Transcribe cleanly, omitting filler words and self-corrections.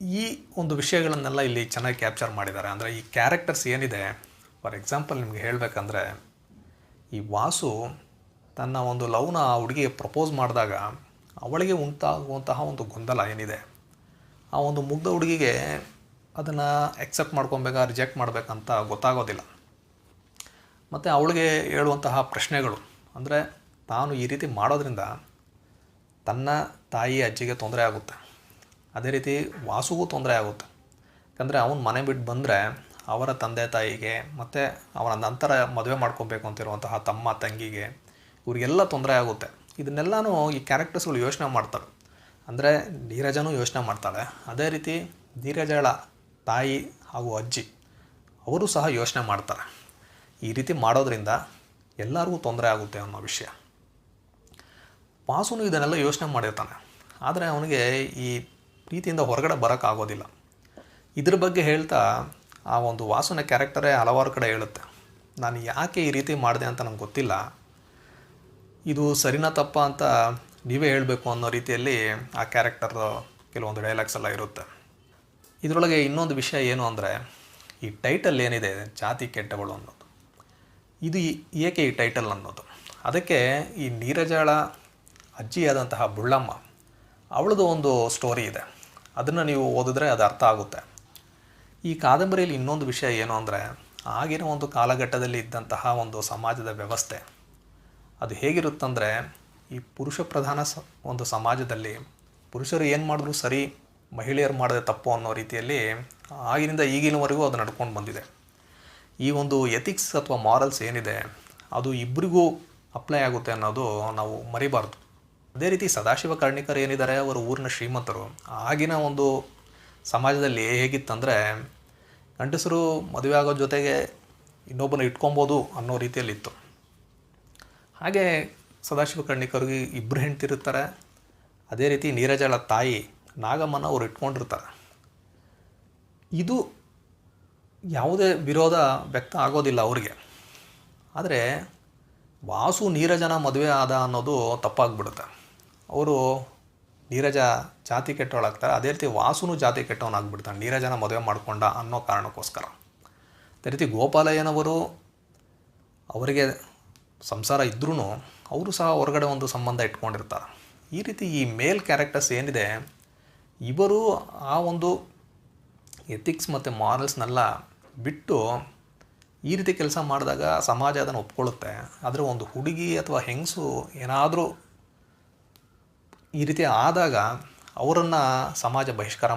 ಈ ಒಂದು ವಿಷಯಗಳನ್ನೆಲ್ಲ ಇಲ್ಲಿ ಚೆನ್ನಾಗಿ ಕ್ಯಾಪ್ಚರ್ ಮಾಡಿದ್ದಾರೆ. ಅಂದರೆ ಈ ಕ್ಯಾರೆಕ್ಟರ್ಸ್ ಏನಿದೆ, ಫಾರ್ ಎಕ್ಸಾಂಪಲ್ ನಿಮಗೆ ಹೇಳಬೇಕಂದ್ರೆ, ಈ ವಾಸು ತನ್ನ ಒಂದು ಲವ್ನ ಆ ಹುಡುಗಿಗೆ ಪ್ರಪೋಸ್ ಮಾಡಿದಾಗ ಅವಳಿಗೆ ಉಂಟಾಗುವಂತಹ ಒಂದು ಗೊಂದಲ ಏನಿದೆ, ಆ ಒಂದು ಮುಗ್ಧ ಹುಡುಗಿಗೆ ಅದನ್ನು ಎಕ್ಸೆಪ್ಟ್ ಮಾಡ್ಕೊಬೇಕಾ ರಿಜೆಕ್ಟ್ ಮಾಡಬೇಕಂತ ಗೊತ್ತಾಗೋದಿಲ್ಲ. ಮತ್ತು ಅವಳಿಗೆ ಹೇಳುವಂತಹ ಪ್ರಶ್ನೆಗಳು ಅಂದರೆ, ತಾನು ಈ ರೀತಿ ಮಾಡೋದ್ರಿಂದ ತನ್ನ ತಾಯಿ ಅಜ್ಜಿಗೆ ತೊಂದರೆ ಆಗುತ್ತೆ, ಅದೇ ರೀತಿ ವಾಸುಗೂ ತೊಂದರೆ ಆಗುತ್ತೆ. ಯಾಕಂದರೆ ಅವನು ಮನೆ ಬಿಟ್ಟು ಬಂದರೆ ಅವರ ತಂದೆ ತಾಯಿಗೆ ಮತ್ತು ಅವನ ನಂತರ ಮದುವೆ ಮಾಡ್ಕೊಬೇಕು ಅಂತಿರುವಂತಹ ತಮ್ಮ ತಂಗಿಗೆ ಇವರಿಗೆಲ್ಲ ತೊಂದರೆ ಆಗುತ್ತೆ. ಇದನ್ನೆಲ್ಲನೂ ಈ ಕ್ಯಾರೆಕ್ಟರ್ಸ್ಗಳು ಯೋಚನೆ ಮಾಡ್ತಾರೆ. ಅಂದರೆ ನೀರಜನೂ ಯೋಚನೆ ಮಾಡ್ತಾಳೆ, ಅದೇ ರೀತಿ ನೀರಜಳ ತಾಯಿ ಹಾಗೂ ಅಜ್ಜಿ ಅವರು ಸಹ ಯೋಚನೆ ಮಾಡ್ತಾರೆ. ಈ ರೀತಿ ಮಾಡೋದ್ರಿಂದ ಎಲ್ಲರಿಗೂ ತೊಂದರೆ ಆಗುತ್ತೆ ಅನ್ನೋ ವಿಷಯ. ವಾಸುನು ಇದನ್ನೆಲ್ಲ ಯೋಚನೆ ಮಾಡಿರ್ತಾನೆ, ಆದರೆ ಅವನಿಗೆ ಈ ಪ್ರೀತಿಯಿಂದ ಹೊರಗಡೆ ಬರೋಕ್ಕಾಗೋದಿಲ್ಲ. ಇದ್ರ ಬಗ್ಗೆ ಹೇಳ್ತಾ ಆ ಒಂದು ವಾಸುನ ಕ್ಯಾರೆಕ್ಟರೇ ಹಲವಾರು ಕಡೆ ಹೇಳುತ್ತೆ, ನಾನು ಯಾಕೆ ಈ ರೀತಿ ಮಾಡಿದೆ ಅಂತ ನಂಗೆ ಗೊತ್ತಿಲ್ಲ, ಇದು ಸರಿನಾ ತಪ್ಪ ಅಂತ ನೀವೇ ಹೇಳಬೇಕು ಅನ್ನೋ ರೀತಿಯಲ್ಲಿ ಆ ಕ್ಯಾರೆಕ್ಟರ್ದು ಕೆಲವೊಂದು ಡೈಲಾಗ್ಸ್ ಎಲ್ಲ ಇರುತ್ತೆ. ಇದರೊಳಗೆ ಇನ್ನೊಂದು ವಿಷಯ ಏನು ಅಂದರೆ, ಈ ಟೈಟಲ್ ಏನಿದೆ ಜಾತಿ ಕೆಟ್ಟವಳು ಅನ್ನೋದು, ಇದು ಏಕೆ ಈ ಟೈಟಲ್ ಅನ್ನೋದು, ಅದಕ್ಕೆ ಈ ನೀರಜಳ ಅಜ್ಜಿಯಾದಂತಹ ಬುಳ್ಳಮ್ಮ ಅವಳದು ಒಂದು ಸ್ಟೋರಿ ಇದೆ. ಅದನ್ನು ನೀವು ಓದಿದ್ರೆ ಅದು ಅರ್ಥ ಆಗುತ್ತೆ. ಈ ಕಾದಂಬರಿಯಲ್ಲಿ ಇನ್ನೊಂದು ವಿಷಯ ಏನು ಅಂದರೆ, ಆಗಿನ ಒಂದು ಕಾಲಘಟ್ಟದಲ್ಲಿ ಇದ್ದಂತಹ ಒಂದು ಸಮಾಜದ ವ್ಯವಸ್ಥೆ ಅದು ಹೇಗಿರುತ್ತಂದರೆ, ಈ ಪುರುಷ ಪ್ರಧಾನ ಒಂದು ಸಮಾಜದಲ್ಲಿ ಪುರುಷರು ಏನು ಮಾಡಿದ್ರು ಸರಿ, ಮಹಿಳೆಯರು ಮಾಡದೆ ತಪ್ಪು ಅನ್ನೋ ರೀತಿಯಲ್ಲಿ ಆಗಿನಿಂದ ಈಗಿನವರೆಗೂ ಅದು ನಡ್ಕೊಂಡು ಬಂದಿದೆ. ಈ ಒಂದು ಎಥಿಕ್ಸ್ ಅಥವಾ ಮಾರಲ್ಸ್ ಏನಿದೆ ಅದು ಇಬ್ಬರಿಗೂ ಅಪ್ಲೈ ಆಗುತ್ತೆ ಅನ್ನೋದು ನಾವು ಮರಿಬಾರ್ದು. ಅದೇ ರೀತಿ ಸದಾಶಿವ ಕರ್ಣಿಕರ್ ಏನಿದ್ದಾರೆ, ಅವರು ಊರಿನ ಶ್ರೀಮಂತರು. ಆಗಿನ ಒಂದು ಸಮಾಜದಲ್ಲಿ ಹೇಗಿತ್ತಂದರೆ, ಗಂಡಸರು ಮದುವೆ ಆಗೋ ಜೊತೆಗೆ ಇನ್ನೊಬ್ಬನ ಇಟ್ಕೊಬೋದು ಅನ್ನೋ ರೀತಿಯಲ್ಲಿತ್ತು. ಹಾಗೆ ಸದಾಶಿವ ಕರ್ಣಿಕರ್ಗೆ ಇಬ್ಬರು ಹೆಂಡ್ತಿರ್ತಾರೆ. ಅದೇ ರೀತಿ ನೀರಜಳ ತಾಯಿ ನಾಗಮ್ಮನ ಅವರು ಇಟ್ಕೊಂಡಿರ್ತಾರೆ. ಇದು ಯಾವುದೇ ವಿರೋಧ ವ್ಯಕ್ತ ಆಗೋದಿಲ್ಲ ಅವರಿಗೆ. ಆದರೆ ವಾಸು ನೀರಜನ ಮದುವೆ ಆದ ಅನ್ನೋದು ತಪ್ಪಾಗ್ಬಿಡುತ್ತೆ. ಅವರು ನೀರಜ ಜಾತಿ ಕೆಟ್ಟವಳಾಗ್ತಾರೆ, ಅದೇ ರೀತಿ ವಾಸುನು ಜಾತಿ ಕೆಟ್ಟವನಾಗ್ಬಿಡ್ತಾನೆ ನೀರಜನ ಮದುವೆ ಮಾಡಿಕೊಂಡ ಅನ್ನೋ ಕಾರಣಕ್ಕೋಸ್ಕರ. ಅದೇ ರೀತಿ ಗೋಪಾಲಯ್ಯನವರು ಅವರಿಗೆ ಸಂಸಾರ ಇದ್ರೂ ಅವರು ಸಹ ಹೊರಗಡೆ ಒಂದು ಸಂಬಂಧ ಇಟ್ಕೊಂಡಿರ್ತಾರೆ. ಈ ರೀತಿ ಈ ಮೇಲ್ ಕ್ಯಾರೆಕ್ಟರ್ಸ್ ಏನಿದೆ, ಇವರು ಆ ಒಂದು ಎಥಿಕ್ಸ್ ಮತ್ತು ಮಾರಲ್ಸ್ನೆಲ್ಲ ಬಿಟ್ಟು ಈ ರೀತಿ ಕೆಲಸ ಮಾಡಿದಾಗ ಸಮಾಜ ಅದನ್ನು ಒಪ್ಕೊಳ್ಳುತ್ತೆ. ಆದರೆ ಒಂದು ಹುಡುಗಿ ಅಥವಾ ಹೆಂಗಸು ಏನಾದರೂ ಈ ರೀತಿ ಆದಾಗ ಅವರನ್ನು ಸಮಾಜ ಬಹಿಷ್ಕಾರ